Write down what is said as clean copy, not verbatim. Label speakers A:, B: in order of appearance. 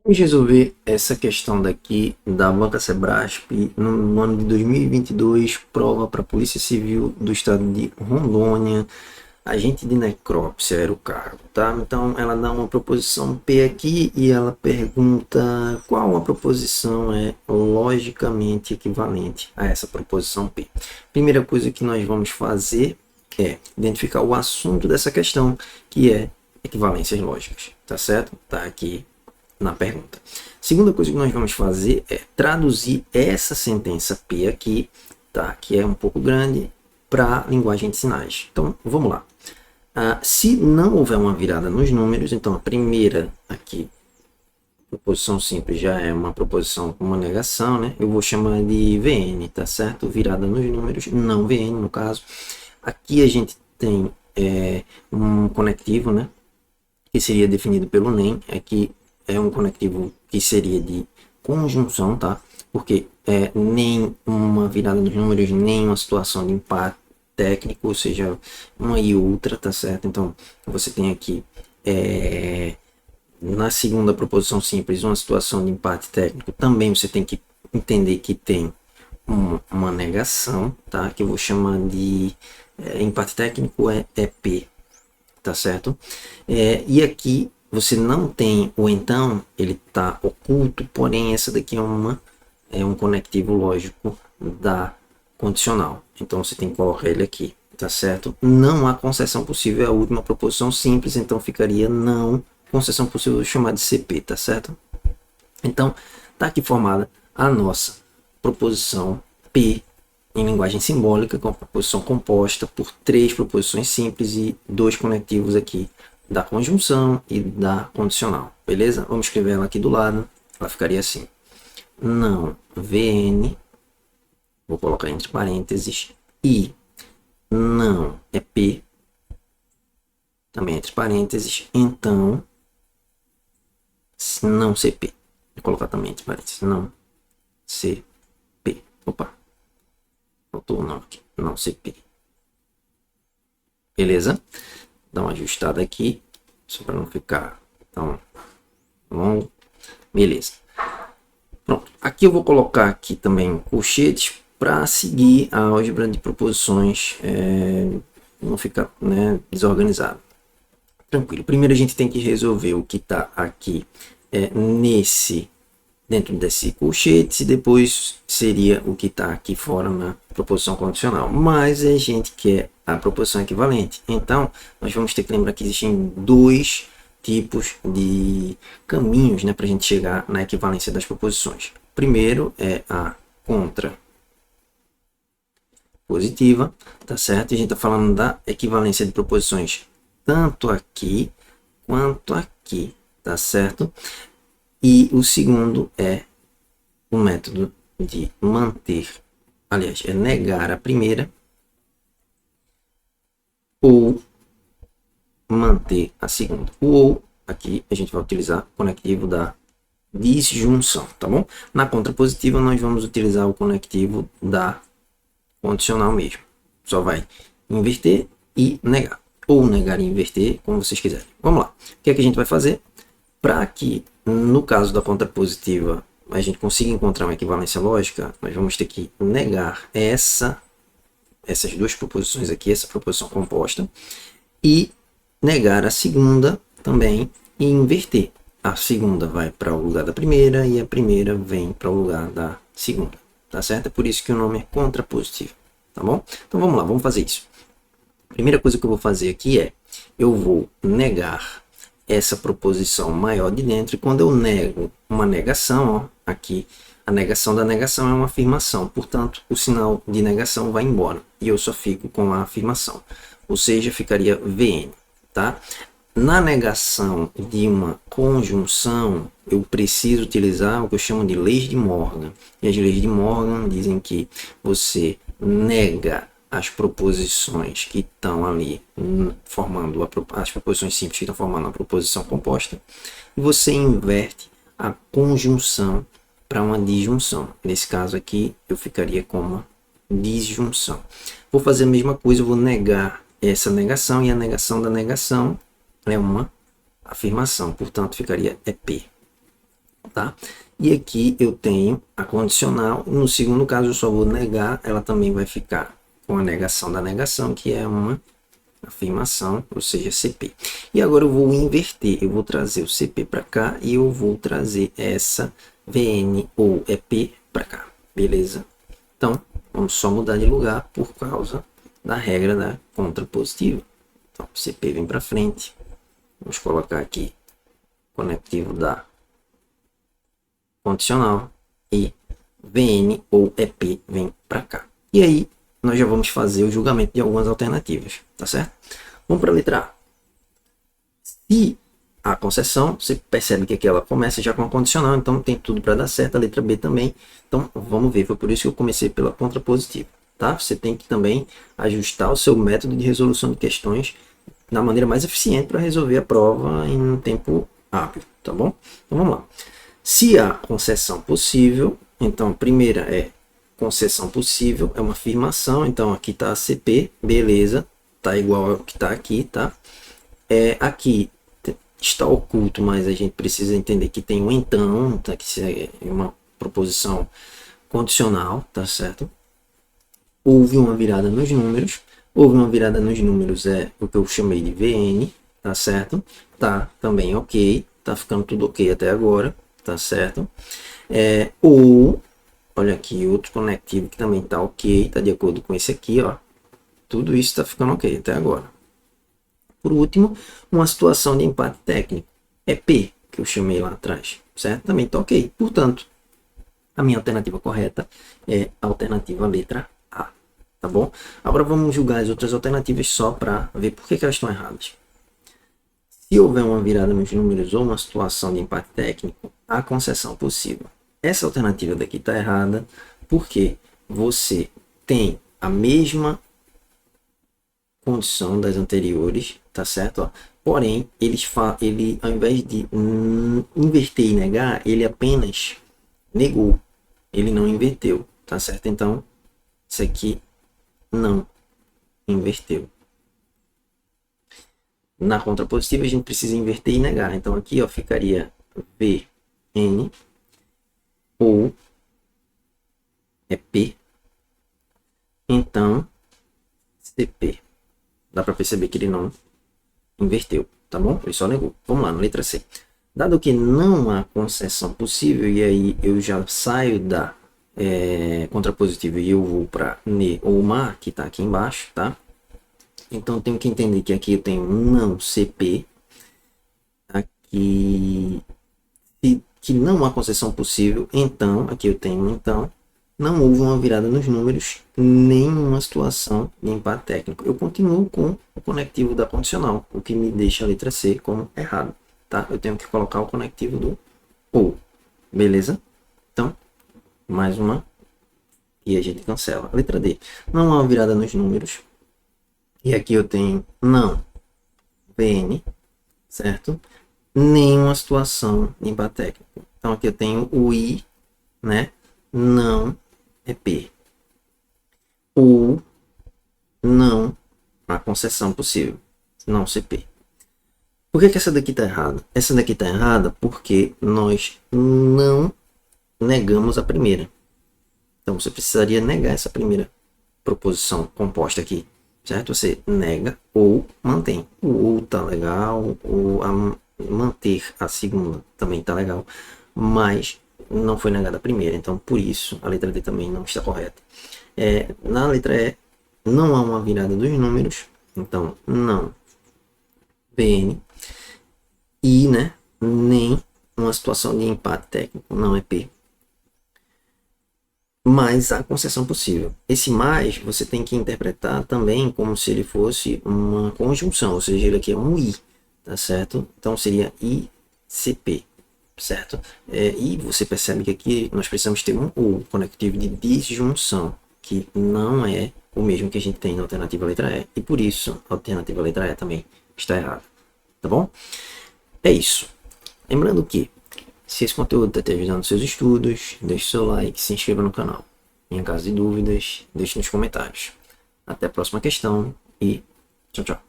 A: Vamos resolver essa questão daqui da Banca Sebrasp no ano de 2022, prova para a Polícia Civil do Estado de Rondônia, agente de necrópsia era o cargo, tá? Então ela dá uma proposição P aqui e ela pergunta qual a proposição é logicamente equivalente a essa proposição P. Primeira coisa que nós vamos fazer é identificar o assunto dessa questão, que é equivalências lógicas, tá certo? Tá aqui na pergunta. Segunda coisa que nós vamos fazer é traduzir essa sentença P aqui, tá? Que é um pouco grande, para a linguagem de sinais. Então, vamos lá. Se não houver uma virada nos números, então a primeira aqui, proposição simples, já é uma proposição com uma negação, né? Eu vou chamar de VN, tá certo? Virada nos números, não VN no caso. Aqui a gente tem um conectivo, né? Que seria definido pelo NEM. Aqui é um conectivo que seria de conjunção, tá? Porque nem uma virada dos números, nem uma situação de empate técnico, ou seja, uma e outra, tá certo? Então, você tem aqui, na segunda proposição simples, uma situação de empate técnico. Também você tem que entender que tem uma negação, tá? Que eu vou chamar de empate técnico é P, tá certo? E aqui você não tem o então, ele está oculto, porém essa daqui é um conectivo lógico da condicional. Então você tem que colocar ele aqui, tá certo? Não há concessão possível, é a última proposição simples, então ficaria não concessão possível, chamar de CP, tá certo? Então tá aqui formada a nossa proposição P em linguagem simbólica, com a proposição composta por três proposições simples e dois conectivos aqui da conjunção e da condicional, beleza? Vamos escrever ela aqui do lado, ela ficaria assim: não VN, vou colocar entre parênteses, e não é P, também entre parênteses, então não CP, vou colocar também entre parênteses, não CP, opa, faltou o não aqui, não CP, beleza? Dá uma ajustada aqui, só para não ficar tão longo. Beleza. Pronto. Aqui eu vou colocar aqui também colchetes para seguir a álgebra de proposições, não ficar, né, desorganizado. Tranquilo. Primeiro a gente tem que resolver o que está aqui dentro desse colchete, e depois seria o que está aqui fora na proposição condicional. Mas a gente quer a proposição equivalente. Então, nós vamos ter que lembrar que existem dois tipos de caminhos, né, para a gente chegar na equivalência das proposições. Primeiro é a contrapositiva, tá certo? A gente está falando da equivalência de proposições tanto aqui quanto aqui, tá certo? E o segundo é o método de manter, aliás, é negar a primeira ou manter a segunda. O ou, aqui a gente vai utilizar o conectivo da disjunção, tá bom? Na contrapositiva nós vamos utilizar o conectivo da condicional mesmo. Só vai inverter e negar. Ou negar e inverter, como vocês quiserem. Vamos lá. O que é que a gente vai fazer? Para que, no caso da contrapositiva, a gente consiga encontrar uma equivalência lógica, nós vamos ter que negar essas duas proposições aqui, essa proposição composta, e negar a segunda também e inverter. A segunda vai para o lugar da primeira e a primeira vem para o lugar da segunda, tá certo? É por isso que o nome é contrapositivo, tá bom? Então vamos lá, vamos fazer isso. A primeira coisa que eu vou fazer aqui é, eu vou negar essa proposição maior de dentro, e quando eu nego uma negação, ó, aqui, a negação da negação é uma afirmação, portanto, o sinal de negação vai embora, e eu só fico com a afirmação, ou seja, ficaria VN, tá? Na negação de uma conjunção, eu preciso utilizar o que eu chamo de leis de Morgan, e as leis de Morgan dizem que você nega as proposições que estão ali formando as proposições simples que estão formando a proposição composta, e você inverte a conjunção para uma disjunção. Nesse caso aqui eu ficaria com uma disjunção. Vou fazer a mesma coisa, eu vou negar essa negação, e a negação da negação é uma afirmação, portanto ficaria EP. tá? E aqui eu tenho a condicional. No segundo caso eu só vou negar, ela também vai ficar com a negação da negação, que é uma afirmação, ou seja, CP. E agora eu vou inverter, eu vou trazer o CP para cá e eu vou trazer essa VN ou EP para cá, beleza? Então, vamos só mudar de lugar por causa da regra da contrapositiva. Então, CP vem para frente, vamos colocar aqui conectivo da condicional e VN ou EP vem para cá. E aí, nós já vamos fazer o julgamento de algumas alternativas, tá certo? Vamos para a letra A. Se a concessão, você percebe que aqui ela começa já com a condicional, então tem tudo para dar certo. A letra B também. Então, vamos ver. Foi por isso que eu comecei pela contrapositiva, tá? Você tem que também ajustar o seu método de resolução de questões da maneira mais eficiente para resolver a prova em um tempo rápido, tá bom? Então, vamos lá. Se há concessão possível, então, a primeira é concessão possível, é uma afirmação, então aqui está a CP, beleza, tá igual ao que está aqui, tá? Aqui está oculto, mas a gente precisa entender que tem um então, tá? Que é uma proposição condicional, tá certo? Houve uma virada nos números, é o que eu chamei de VN, tá certo? Tá também ok, tá ficando tudo ok até agora, tá certo? Ou olha aqui, outro conectivo que também está ok, está de acordo com esse aqui, ó. Tudo isso está ficando ok até agora. Por último, uma situação de empate técnico. É P, que eu chamei lá atrás, certo? Também está ok. Portanto, a minha alternativa correta é a alternativa letra A, tá bom? Agora vamos julgar as outras alternativas só para ver por que elas estão erradas. Se houver uma virada nos números ou uma situação de empate técnico, há concessão possível. Essa alternativa daqui está errada porque você tem a mesma condição das anteriores, tá certo? Ó. Porém, ele ao invés de inverter e negar, ele apenas negou, ele não inverteu, tá certo? Então, isso aqui não inverteu. Na contrapositiva, a gente precisa inverter e negar. Então, aqui ó, ficaria VN ou P, então CP. Dá para perceber que ele não inverteu, tá bom? Ele só negou. Vamos lá, na letra C. Dado que não há concessão possível, e aí eu já saio da contrapositiva e eu vou para NE ou MA, que está aqui embaixo, tá? Então tenho que entender que aqui eu tenho não CP, aqui que não há concessão possível, então, aqui eu tenho então, não houve uma virada nos números, nem uma situação de empate técnico. Eu continuo com o conectivo da condicional, o que me deixa a letra C como errado, tá? Eu tenho que colocar o conectivo do OU, beleza? Então, mais uma, e a gente cancela. A letra D, não há uma virada nos números, e aqui eu tenho não VN, certo? Nenhuma situação de empate técnico. Então aqui eu tenho o I, né? Não é P. Ou não há concessão possível. Não CP. Por que essa daqui está errada? Essa daqui está errada porque nós não negamos a primeira. Então você precisaria negar essa primeira proposição composta aqui. Certo? Você nega ou mantém. O ou tá legal, ou manter a segunda também tá legal, mas não foi negada a primeira, então por isso a letra D também não está correta. Na letra E, não há uma virada dos números, então não PN, e né, nem uma situação de empate técnico, não é P. Mas a concessão possível. Esse mais você tem que interpretar também como se ele fosse uma conjunção, ou seja, ele aqui é um I, tá certo? Então seria ICP, certo? E você percebe que aqui nós precisamos ter um ou conectivo de disjunção, que não é o mesmo que a gente tem na alternativa letra E, e por isso a alternativa letra E também está errada, tá bom? É isso. Lembrando que se esse conteúdo está te ajudando nos seus estudos, deixe seu like, se inscreva no canal. Em caso de dúvidas, deixe nos comentários. Até a próxima questão e tchau, tchau.